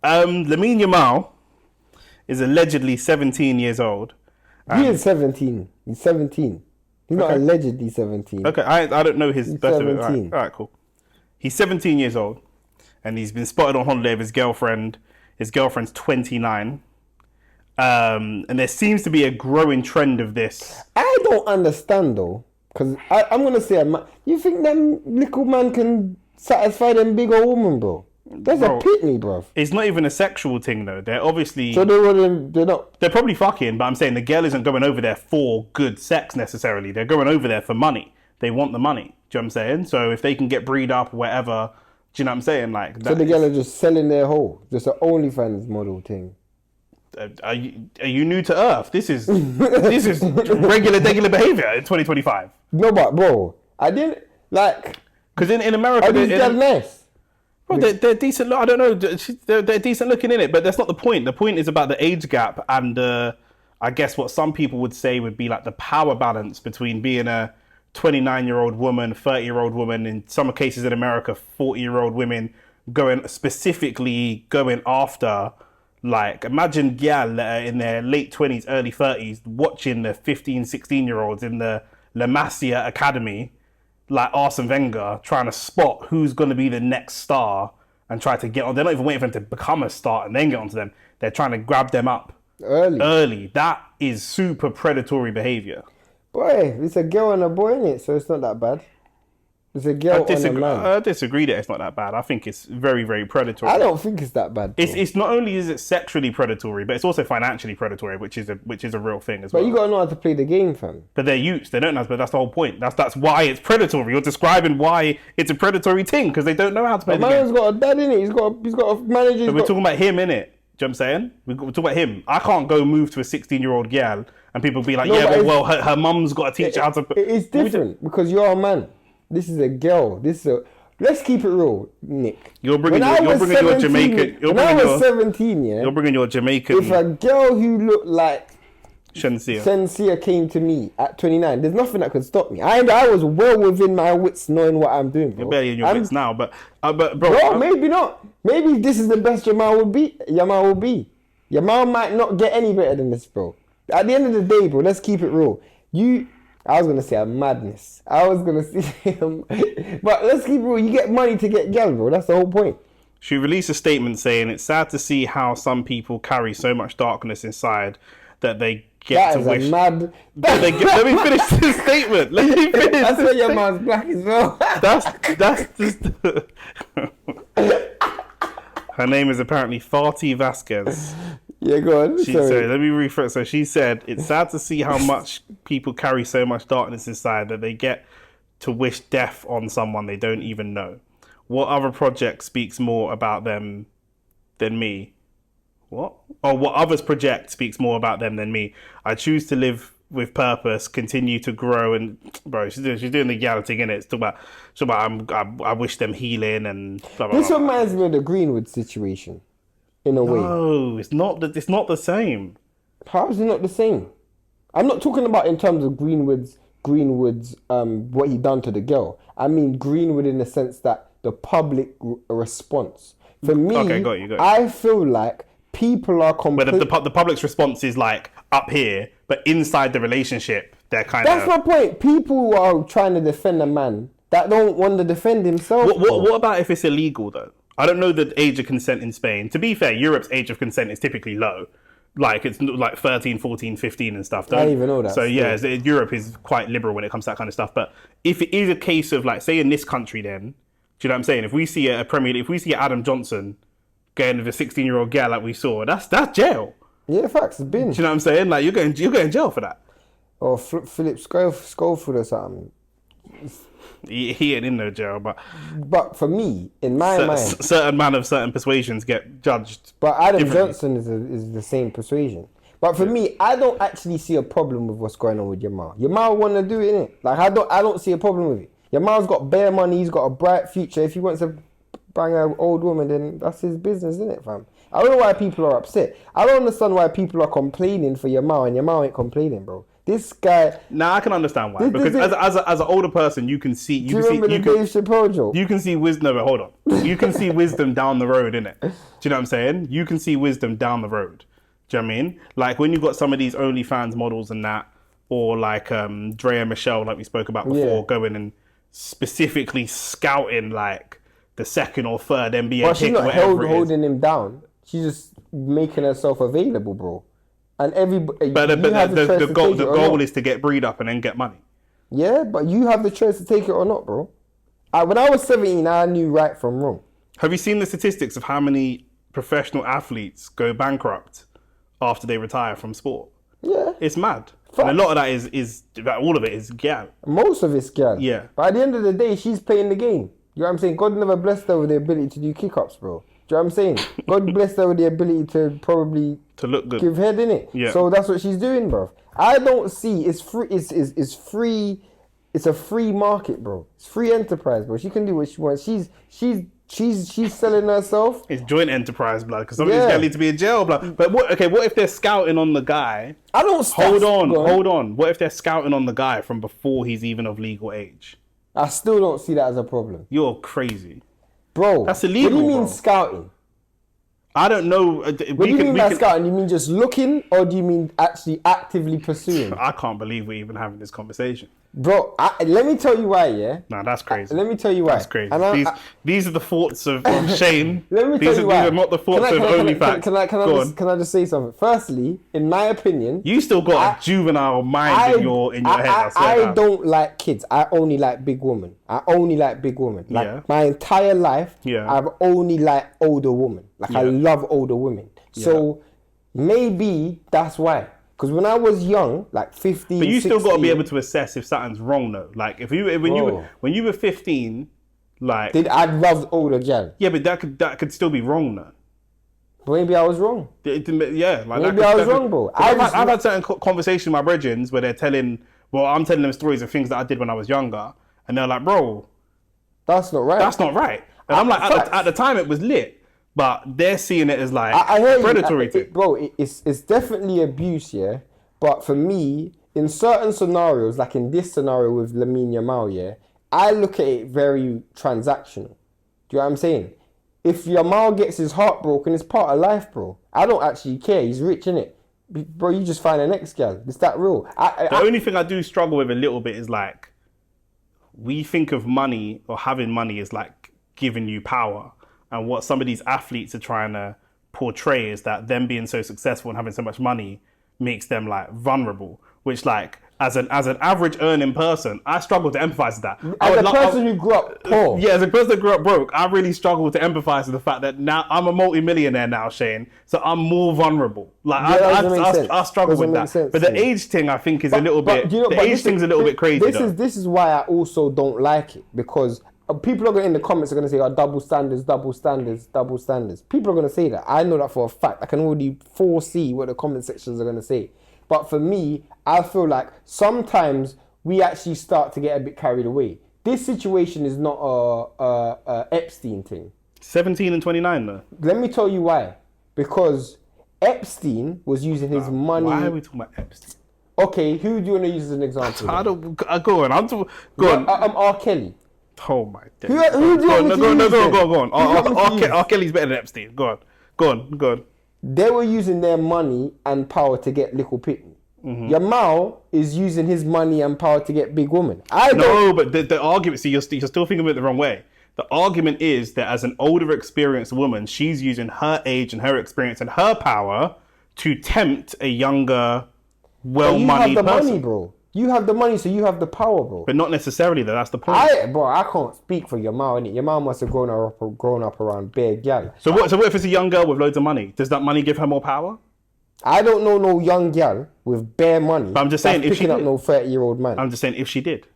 Lamine Yamal is allegedly 17 years old. He is 17. He's 17. He's not Okay. allegedly 17. Okay, I don't know his He's birth. 17. All right, cool. He's 17 years old, and he's been spotted on holiday with his girlfriend. His girlfriend's 29. And there seems to be a growing trend of this. I don't understand though, because I'm gonna say, you think them little man can satisfy them big old woman, bro? That's Bro, a pitney, bro. It's not even a sexual thing though. They're obviously So they're not. they're probably fucking, but I'm saying the girl isn't going over there for good sex necessarily. They're going over there for money. They want the money. Do you know what I'm saying? So if they can get breed up or whatever, do you know what I'm saying? Like, So the girl are just selling their whole, just an OnlyFans model thing. Are you new to Earth? This is regular behavior in 2025. No, but bro, I didn't like. Because in America, Are these girls nice? well, they're decent. I don't know. They're decent looking in it, but that's not the point. The point is about the age gap and I guess what some people would say would be like the power balance between being a 29-year-old woman, 30-year-old woman, in some cases in America, 40-year-old women specifically going after. Like, imagine gal in their late 20s, early 30s, watching the 15, 16-year-olds in the La Masia Academy, like Arsene Wenger, trying to spot who's going to be the next star and try to get on. They're not even waiting for them to become a star and then get onto them. They're trying to grab them up early. That is super predatory behavior. Boy, it's a girl and a boy in it, so it's not that bad. It's a girl and a man. I disagree that it's not that bad. I think it's very, very predatory. I don't think it's that bad. It's not only is it sexually predatory, but it's also financially predatory, which is a real thing as well. But you gotta know how to play the game, fam. But they're youths. They don't know. But that's the whole point. That's why it's predatory. You're describing why it's a predatory thing because they don't know how to play the game. Man's got a dad in it. He's got a manager. But we're talking about him, innit? Do you know what I'm saying? We're talking about him. I can't go move to a 16-year-old gal and people be like, No, well, her mum's got to teach her how to. It's different because you're a man. This is a girl. Let's keep it real, Nick. You're bringing your Jamaican. When I was 17, yeah. You're bringing your Jamaican. If a girl who looked like Shensia came to me at 29, there's nothing that could stop me. I was well within my wits, knowing what I'm doing, bro. You're barely in your wits now, but bro. Bro, maybe not. Maybe this is the best Yamal will be. Yamal might not get any better than this, bro. At the end of the day, bro, let's keep it real. I was gonna say a madness. But let's keep it real. You get money to get girl, bro. That's the whole point. She released a statement saying it's sad to see how some people carry so much darkness inside that they get to wish. Let me finish this statement. Let me finish. That's why your man's black as well. That's just. Her name is apparently Fati Vazquez. Yeah, go on. Sorry, let me rephrase. So she said, it's sad to see how much people carry so much darkness inside that they get to wish death on someone they don't even know. What other project speaks more about them than me? What? Oh, what others project speaks more about them than me. I choose to live with purpose, continue to grow, and bro, she's doing the legality in it. It's talking about I wish them healing and blah, blah, this blah. reminds me of the Greenwood situation, in a way. No, it's not the same. How is it not the same? I'm not talking about in terms of Greenwood's what he done to the girl. I mean Greenwood in the sense that the public response. For me, okay, got you. I feel like people are But the public's response is like up here, but inside the relationship, they're kind of. That's my point. People are trying to defend a man that don't want to defend himself. What about if it's illegal though? I don't know the age of consent in Spain. To be fair, Europe's age of consent is typically low. Like it's like 13, 14, 15 and stuff. I didn't even know that. So yeah, Europe is quite liberal when it comes to that kind of stuff. But if it is a case of like, say in this country then, do you know what I'm saying? If we see a Premier League, if we see Adam Johnson going with a 16-year-old girl like we saw, that's jail. Yeah, facts. It's been. Do you know what I'm saying? Like you're going jail for that. Or Philip Schofield or something. He ain't in no jail, but for me, in my mind, certain man of certain persuasions get judged. But Adam Johnson is the same persuasion. But for me, I don't actually see a problem with what's going on with Yamal. Yamal want to do it, innit? Like I don't see a problem with it. Yamal's got bare money. He's got a bright future. If he wants to bang an old woman, then that's his business, isn't it, fam? I don't know why people are upset. I don't understand why people are complaining for Yamal and Yamal ain't complaining, bro. This guy. Nah, I can understand why. Because as an older person, you can see. Do you remember the Dave Chappelle joke? You can see wisdom. No, hold on. You can see wisdom down the road, innit? Do you know what I'm saying? You can see wisdom down the road. Do you know what I mean? Like when you got some of these OnlyFans models and that, or like Dre and Michelle, like we spoke about before, going and specifically scouting like the second or third NBA But she's pick, not whatever holding him down. She's just making herself available, bro. And everybody, But the goal is to get breed up and then get money. Yeah, but you have the choice to take it or not, bro. When I was 17, I knew right from wrong. Have you seen the statistics of how many professional athletes go bankrupt after they retire from sport? Yeah. It's mad. And a lot of that is all of it is gal. Most of it's gal. Yeah. But at the end of the day, she's playing the game. You know what I'm saying? God never blessed her with the ability to do kick-ups, bro. Do you know what I'm saying? God blessed her with the ability to probably to look good, give head, innit? Yeah. So that's what she's doing, bro. I don't see it's free. It's free. It's a free market, bro. It's free enterprise, bro. She can do what she wants. She's selling herself. It's joint enterprise, blood. Because some of these guys need to be in jail, blood. But what if they're scouting on the guy? I don't. Hold on. What if they're scouting on the guy from before he's even of legal age? I still don't see that as a problem. You're crazy. Bro, that's illegal. What do you mean bro. Scouting? I don't know. What do you mean by scouting? You mean just looking, or do you mean actually actively pursuing? I can't believe we're even having this conversation. Bro, let me tell you why, yeah? Nah, that's crazy. Let me tell you why. That's crazy. These are the thoughts of Shane. Let me tell you why. These are not the thoughts of OnlyFacts. Can I just say something? Firstly, in my opinion... You still got a juvenile mind in your head. I don't like kids. I only like big women. Like, my entire life, I've only liked older women. Like, I love older women. So, maybe that's why. Because when I was young, like 15, but you 16, still got to be able to assess if something's wrong, though. Like when you were 15, like I loved older gal. Yeah, but that could still be wrong, though. Maybe I was wrong. Yeah, like maybe I was wrong, bro. I've had certain conversations with my brethren where I'm telling them stories of things that I did when I was younger, and they're like, "Bro, that's not right. That's not right." And I'm like, at the time it was lit. But they're seeing it as like predatory thing. Bro, it's definitely abuse, yeah? But for me, in certain scenarios, like in this scenario with Lamine Yamal, yeah, I look at it very transactional. Do you know what I'm saying? If Yamal gets his heart broken, it's part of life, bro. I don't actually care. He's rich, innit? Bro, you just find an ex-gal. It's that real. The only thing I do struggle with a little bit is like, we think of money or having money as like giving you power. And what some of these athletes are trying to portray is that them being so successful and having so much money makes them like vulnerable. Which like as an average earning person, I struggle to empathize with that. As a person who grew up poor. Yeah, as a person who grew up broke, I really struggle to empathize with the fact that now I'm a multi-millionaire now, Shane. So I'm more vulnerable. Like I struggle with that. But the age thing, I think, is a little bit. The age thing's a little bit crazy. This is why I also don't like it, because people are going in the comments are going to say, double standards. People are going to say that. I know that for a fact. I can already foresee what the comment sections are going to say. But for me, I feel like sometimes we actually start to get a bit carried away. This situation is not a Epstein thing. 17 and 29 though. Let me tell you why. Because Epstein was using his money. Why are we talking about Epstein? Okay, who do you want to use as an example? Go on. R. Kelly. Oh my days. Who do you want to use? Go on. R. Kelly's better than Epstein. Go on. They were using their money and power to get little pitney. Mm-hmm. Yamal is using his money and power to get big woman. But the argument, see, you're still thinking of it the wrong way. The argument is that as an older, experienced woman, she's using her age and her experience and her power to tempt a younger, well-moneyed person. You have the money, bro. You have the money, so you have the power, bro. But not necessarily, though. That's the point. I can't speak for Yamal, innit? Yamal must have grown up around bare gal. So what if it's a young girl with loads of money? Does that money give her more power? I don't know no young gal with bare money. But I'm just saying, if she did. Picking up no 30-year-old man. I'm just saying, if she did.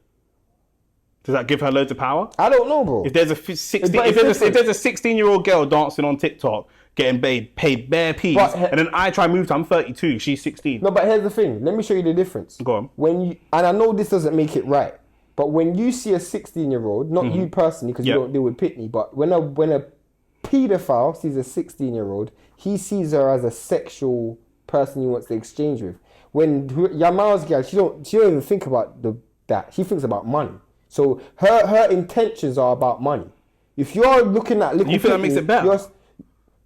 Does that give her loads of power? I don't know, bro. If there's a 16-year-old girl dancing on TikTok, getting paid bare peas, and then I try to move to, I'm 32, she's 16. No, but here's the thing. Let me show you the difference. Go on. And I know this doesn't make it right, but when you see a 16-year-old, not you personally, because you don't deal with pitney, but when a paedophile sees a 16-year-old, he sees her as a sexual person he wants to exchange with. When Yamal's girl, she don't even think about that. She thinks about money. So her intentions are about money. If you're looking at little, you think that makes it better?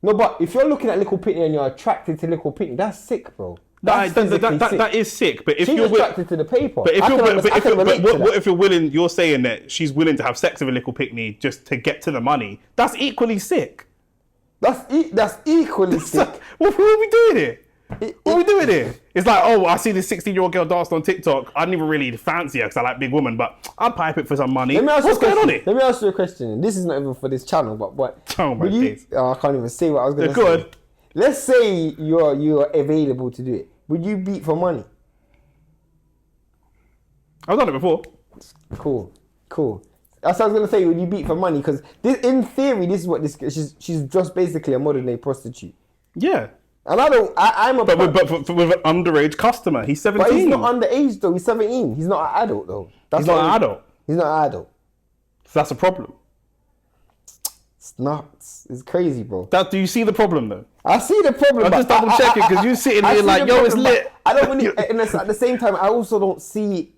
No, but if you're looking at Little Pitney and you're attracted to Little Pitney, that's sick, bro. That is sick. But if she's you're attracted to the paper, but what if you're willing? You're saying that she's willing to have sex with a Little Pitney just to get to the money. That's equally sick. That's equally sick. What are we doing here? What are we doing here? It's like, oh, I see this 16-year-old girl dancing on TikTok. I didn't even really fancy her because I like big women, but I'll pipe it for some money. What's going on here? Let me ask you a question. This is not even for this channel, but what? Oh my days. I can't even say what I was going to say. Good. Let's say you're available to do it. Would you beat for money? I've done it before. Cool. That's what I was going to say. Would you beat for money? Because in theory, this is what she's just basically a modern day prostitute. Yeah. And I'm a... But with an underage customer. He's 17. But he's not underage though. He's 17. He's not an adult though. He's not an adult. He's not an adult. So that's a problem. It's nuts. It's crazy, bro. Do you see the problem though? I see the problem. I'm just double checking because you're sitting here like, yo, it's lit. I don't really... at the same time, I also don't see...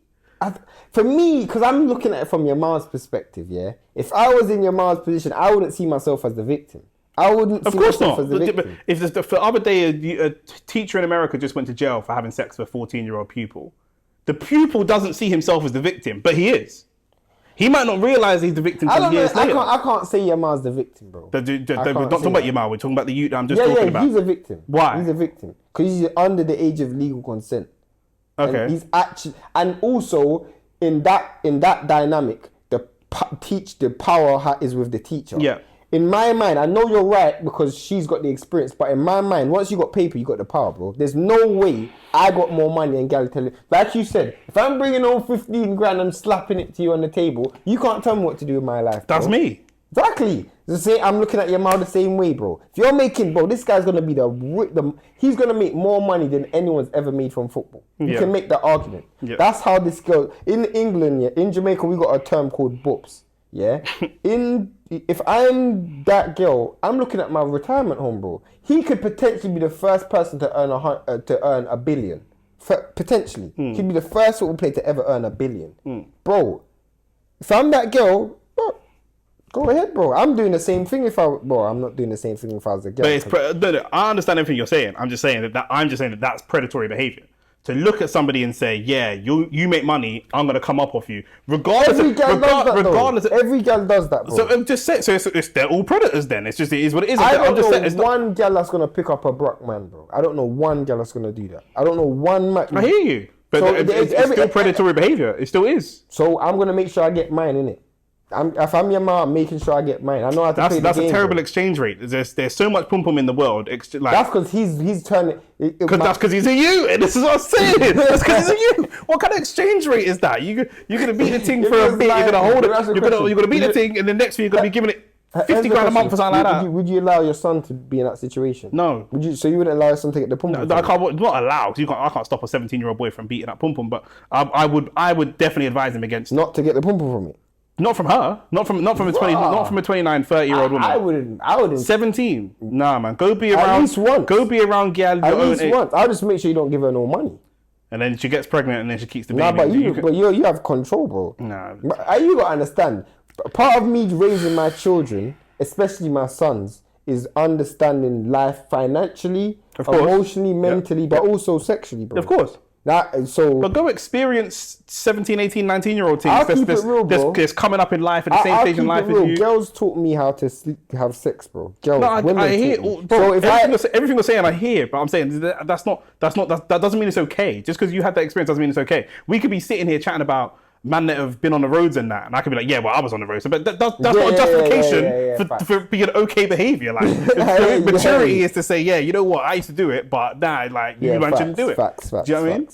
For me, because I'm looking at it from Yamal's perspective, yeah? If I was in Yamal's position, I wouldn't see myself as the victim. I wouldn't see myself as the victim. If the other day a teacher in America just went to jail for having sex with a 14-year-old pupil, the pupil doesn't see himself as the victim, but he is. He might not realise he's the victim until years later. I can't say Yamal's the victim, bro. We're not talking about Yamal, we're talking about the youth that I'm just talking about. He's a victim. Why? He's a victim. Because he's under the age of legal consent. Okay. And he's actually... And also, in that dynamic, the power is with the teacher. Yeah. In my mind, I know you're right because she's got the experience, but in my mind, once you got paper, you got the power, bro. There's no way I got more money and gal tell you. Like you said, if I'm bringing home 15 grand and slapping it to you on the table, you can't tell me what to do with my life, bro. That's me. Exactly. I'm looking at Yamal the same way, bro. If you're making, bro, this guy's gonna be he's gonna make more money than anyone's ever made from football. You can make that argument. Yeah. That's how this girl in England, in Jamaica, we got a term called bops. Yeah. If I'm that girl, I'm looking at my retirement home, bro. He could potentially be the first person to earn $1 billion. Potentially, he'd be the first football player to ever earn $1 billion, bro. If I'm that girl, go ahead, bro. I'm doing the same thing I'm not doing the same thing if I was a girl. But I understand everything you're saying. I'm just saying that that's predatory behavior. To look at somebody and say, yeah, you make money, I'm gonna come up off you, regardless. Every girl does that, bro. So I'm just saying, they're all predators. Then it is what it is. I don't know one girl that's gonna pick up a Brock man, bro. I don't know one girl that's gonna do that. I don't know one man. I hear you, but so it's still predatory behavior. It still is. So I'm gonna make sure I get mine, innit? If I'm Yamal, I'm making sure I get mine. I know how to play the game. That's a terrible exchange rate. There's so much pum pum in the world. That's because he's turning. That's because he's a you, and this is what I'm saying. That's because he's a you. What kind of exchange rate is that? You're gonna beat the thing for a bit. You're gonna hold it. You're gonna beat the thing, and the next thing you're gonna be giving it 50 grand a month for something like that. Would you allow your son to be in that situation? No. So you wouldn't allow your son to get the pum pum? No, I can't. Not allow. I can't stop a 17-year-old boy from beating that pum pum. But I would definitely advise him against not to get the pum pum from it. Not from her. Not from a 29, 30-year-old woman. I wouldn't. 17. Nah, man. Go be around. At least once. Go be around gal. At least once. I'll just make sure you don't give her no money. And then she gets pregnant, and then she keeps the baby. Nah, but you have control, bro. Nah. You gotta understand. Part of me raising my children, especially my sons, is understanding life financially, emotionally, mentally, but also sexually, bro. Of course. But go experience 17, 18, 19-year-old things. That's coming up in life at the same stage in life as you. Girls taught me how to have sex, bro. I hear. Bro, everything you're saying, I hear. But I'm saying that doesn't mean it's okay. Just because you had that experience doesn't mean it's okay. We could be sitting here chatting about man that have been on the roads and that, and I could be like, yeah, well, I was on the roads, but that's not a justification for being okay behavior. Like maturity is to say, yeah, you know what, I used to do it, but nah, like you shouldn't do it. Facts. Do you know what I mean?